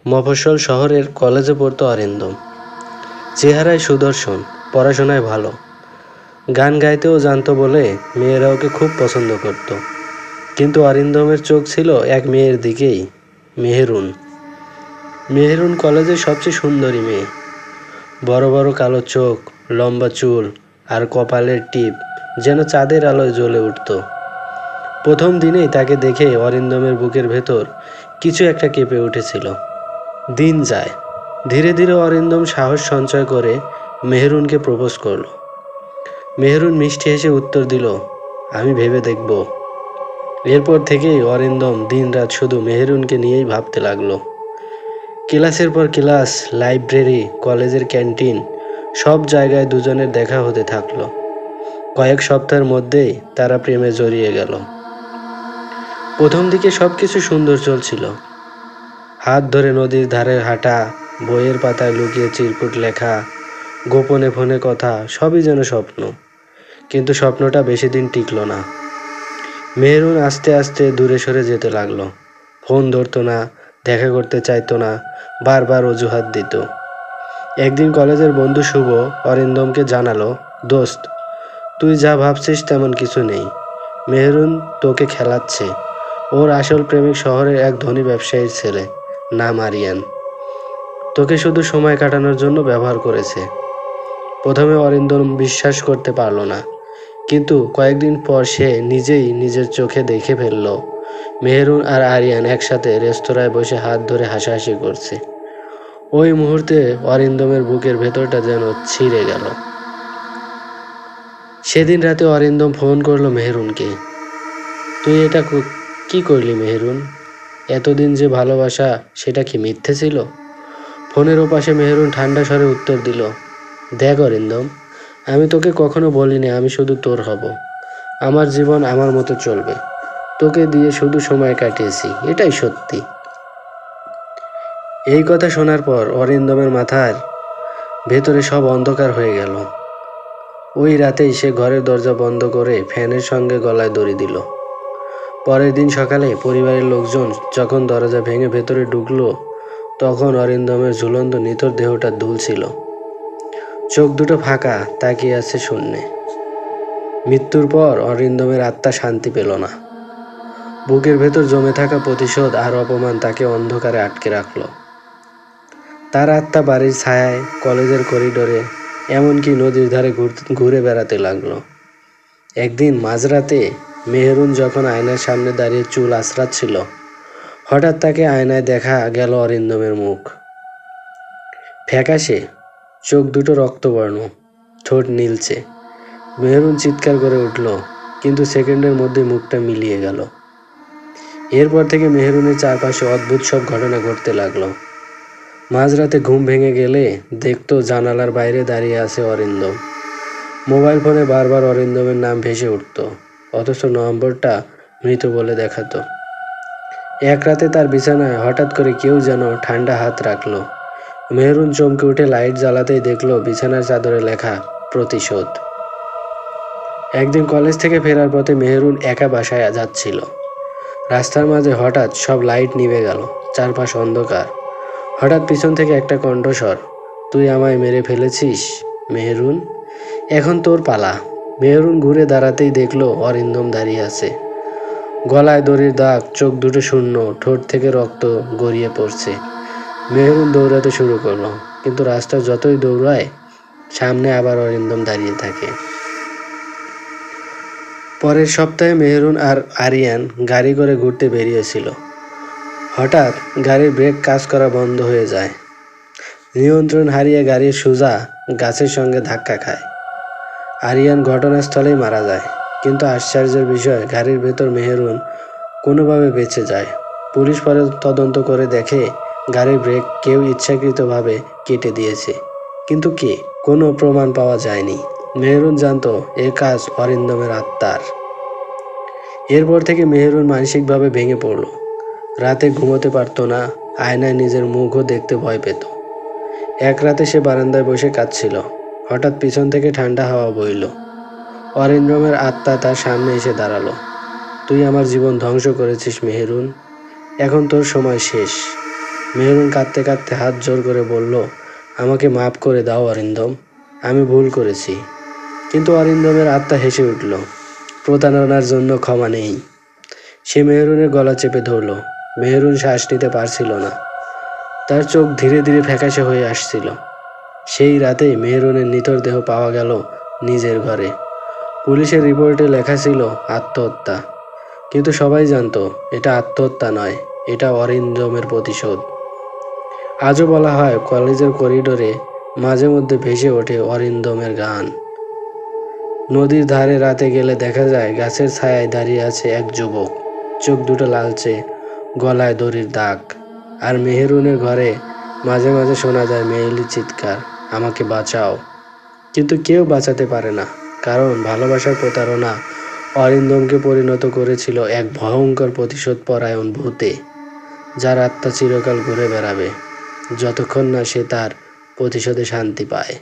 মফস্বল শহরের কলেজে পড়তো অরিন্দম। চেহারায় সুদর্শন, পড়াশোনায় ভালো, গান গাইতেও জানতো বলে মেয়েরা ওকে খুব পছন্দ করত। কিন্তু অরিন্দমের চোখ ছিল এক মেয়ের দিকেই, মেহেরুন। মেহেরুন কলেজের সবচেয়ে সুন্দরী মেয়ে। বড় বড় কালো চোখ, লম্বা চুল আর কপালের টিপ যেন চাঁদের আলোয় জ্বলে উঠত। প্রথম দিনেই তাকে দেখে অরিন্দমের বুকের ভেতর কিছু একটা কেঁপে উঠেছিল। দিন যায়, ধীরে ধীরে অরিন্দম সাহস সঞ্চয় করে মেহেরুনকে প্রপোজ করল। মেহেরুন মিষ্টি হেসে উত্তর দিল, আমি ভেবে দেখব। এরপর থেকেই অরিন্দম দিনরাত শুধু মেহেরুনকে নিয়েই ভাবতে লাগলো। ক্লাসের পর ক্লাস, লাইব্রেরি, কলেজের ক্যান্টিন, সব জায়গায় দুজনের দেখা হতে থাকলো। কয়েক সপ্তাহের মধ্যেই তারা প্রেমে জড়িয়ে গেল। প্রথম দিকে সবকিছু সুন্দর চলছিল। হাত ধরে নদীর ধারে হাঁটা, বইয়ের পাতায় লুকিয়ে চিরকুট লেখা, গোপনে ফোনে কথা, সবই যেন স্বপ্ন। কিন্তু স্বপ্নটা বেশি দিন টিকল না। মেহেরুন আস্তে আস্তে দূরে সরে যেতে লাগলো। ফোন ধরতো না, দেখা করতে চাইতো না, বারবার অজুহাত দিত। একদিন কলেজের বন্ধু শুভ অরিন্দমকে জানালো, দোস্ত, তুই যা ভাবছিস তেমন কিছু নেই। মেহেরুন তোকে খেলাচ্ছে। ওর আসল প্রেমিক শহরের এক ধনী ব্যবসায়ীর ছেলে, নাম আরিয়ান। তোকে শুধু সময় কাটানোর জন্য ব্যবহার করেছে। প্রথমে অরিন্দম বিশ্বাস করতে পারল না, কিন্তু কয়েকদিন পর সে নিজেই নিজের চোখে দেখে ফেলল মেহেরুন আর আরিয়ান একসাথে রেস্তোরাঁয় বসে হাত ধরে হাসাহাসি করছে। ওই মুহূর্তে অরিন্দমের বুকের ভেতরটা যেন ছিঁড়ে গেল। সেদিন রাতে অরিন্দম ফোন করলো মেহেরুনকে। তুই এটা কি করলি মেহেরুন? এতদিন যে ভালোবাসা, সেটা কি মিথ্যে ছিল? ফোনের ওপাশে মেহেরুন ঠান্ডা স্বরে উত্তর দিল, দেখ অরিন্দম, আমি তোকে কখনো বলিনি আমি শুধু তোর হব। আমার জীবন আমার মতো চলবে। তোকে দিয়ে শুধু সময় কাটিয়েছি, এটাই সত্যি। এই কথা শোনার পর অরিন্দমের মাথার ভেতরে সব অন্ধকার হয়ে গেল। ওই রাতেই সে ঘরের দরজা বন্ধ করে ফ্যানের সঙ্গে গলায় দড়ি দিল। পরের দিন সকালে পরিবারের লোকজন যখন দরজা ভেঙে ভেতরে ঢুকলো, তখন অরিন্দমের ঝুলন্ত নিথর দেহটা দুলছিল। চোখ দুটো ফাঁকা, তাকিয়ে আছে শূন্যে। মৃত্যুর পর অরিন্দমের আত্মা শান্তি পেল না। বুকের ভেতর জমে থাকা প্রতিশোধ আর অপমান তাকে অন্ধকারে আটকে রাখল। তার আত্মা বাড়ির ছায়ায়, কলেজের করিডোরে, এমনকি নদীর ধারে ঘুরে বেড়াতে লাগলো। একদিন মাঝরাতে মেহেরুন যখন আয়নার সামনে দাঁড়িয়ে চুল আঁচড়াচ্ছিল, হঠাৎ তাকে আয়নায় দেখা গেল অরিন্দমের মুখ। ফ্যাকাশে, চোখ দুটো রক্তবর্ণ, ঠোঁট নীলচে। মেহেরুন চিৎকার করে উঠল, কিন্তু সেকেন্ডের মধ্যে মুখটা মিলিয়ে গেল। এরপর থেকে মেহেরুনের চারপাশে অদ্ভুত সব ঘটনা ঘটতে লাগলো। মাঝরাতে ঘুম ভেঙে গেলে দেখতো জানালার বাইরে দাঁড়িয়ে আছে অরিন্দম। মোবাইল ফোনে বারবার অরিন্দমের নাম ভেসে উঠত, অথচ নম্বরটা মৃত বলে দেখাতো। এক রাতে তার বিছানায় হঠাৎ করে কেউ যেন ঠান্ডা হাত রাখলো। মেহেরুন চমকে উঠে লাইট জ্বালাতেই দেখলো বিছানার চাদরে লেখা, প্রতিশোধ। একদিন কলেজ থেকে ফেরার পথে মেহেরুন একা বাসায় যাচ্ছিল। রাস্তার মাঝে হঠাৎ সব লাইট নিভে গেল, চারপাশ অন্ধকার। হঠাৎ পিছন থেকে একটা কণ্ঠস্বর, তুই আমায় মেরে ফেলেছিস মেহেরুন, এখন তোর পালা। মেহেরুন ঘুরে দাঁড়াতেই দেখলো অরিন্দম দাঁড়িয়ে আছে। গলায় দড়ির দাগ, চোখ দুটো শূন্য, ঠোঁট থেকে রক্ত গড়িয়ে পড়ছে। মেহেরুন দৌড়াতে শুরু করলো, কিন্তু রাস্তা যতই দৌড়ায়, সামনে আবার অরিন্দম দাঁড়িয়ে থাকে। পরের সপ্তাহে মেহেরুন আর আরিয়ান গাড়ি করে ঘুরতে বেরিয়েছিল। হঠাৎ গাড়ির ব্রেক কাজ করা বন্ধ হয়ে যায়। নিয়ন্ত্রণ হারিয়ে গাড়ি সোজা গাছের সঙ্গে ধাক্কা খায়। আরিয়ান ঘটনাস্থলেই মারা যায়, কিন্তু আশ্চর্যের বিষয়, গাড়ির ভেতর মেহেরুন কোনোভাবে বেঁচে যায়। পুলিশ পরে তদন্ত করে দেখে গাড়ির ব্রেক কেউ ইচ্ছাকৃতভাবে কেটে দিয়েছে, কিন্তু কে, কোনো প্রমাণ পাওয়া যায়নি। মেহেরুন জানতো এ কাজ অরিন্দমের আত্মার। এরপর থেকে মেহেরুন মানসিকভাবে ভেঙে পড়ল। রাতে ঘুমোতে পারত না, আয়নায় নিজের মুখও দেখতে ভয় পেত। এক রাতে সে বারান্দায় বসে কাঁদছিল। হঠাৎ পিছন থেকে ঠান্ডা হাওয়া বইল। অরিন্দমের আত্মা তার সামনে এসে দাঁড়ালো। তুই আমার জীবন ধ্বংস করেছিস মেহেরুন, এখন তোর সময় শেষ। মেহরুন কাঁদতে কাঁদতে হাত জোর করে বলল, আমাকে মাফ করে দাও অরিন্দম, আমি ভুল করেছি। কিন্তু অরিন্দমের আত্মা হেসে উঠল, প্রতারণার জন্য ক্ষমা নেই। সে মেহরুনের গলা চেপে ধরল। মেহরুন শ্বাস নিতে পারছিল না, তার চোখ ধীরে ধীরে ফ্যাকাশে হয়ে আসছিল। সেই রাতেই মেহরুনের নিথর দেহ পাওয়া গেল নিজের ঘরে। পুলিশের রিপোর্টে লেখা ছিল আত্মহত্যা, কিন্তু সবাই জানতো এটা আত্মহত্যা নয়, এটা অরিন্দমের প্রতিশোধ। আজও বলা হয় কলেজের করিডোরে মাঝে মধ্যে ভেসে ওঠে অরিন্দমের গান। নদীর ধারে রাতে গেলে দেখা যায় গাছের ছায়ায় দাঁড়িয়ে আছে এক যুবক, চোখ দুটো লালচে, গলায় দড়ির দাগ। আর মেহেরুনের ঘরে মাঝে মাঝে শোনা যায় মেয়েলি চিৎকার, আমাকে বাঁচাও। কিন্তু কেউ বাঁচাতে পারে না, কারণ ভালোবাসার প্রতারণা অরিন্দমকে পরিণত করেছিল এক ভয়ঙ্কর প্রতিশোধ পরায়ণ ভূতে, যার আত্মা চিরকাল ঘুরে বেড়াবে যতক্ষণ না সে তার প্রতিশোধে শান্তি পায়।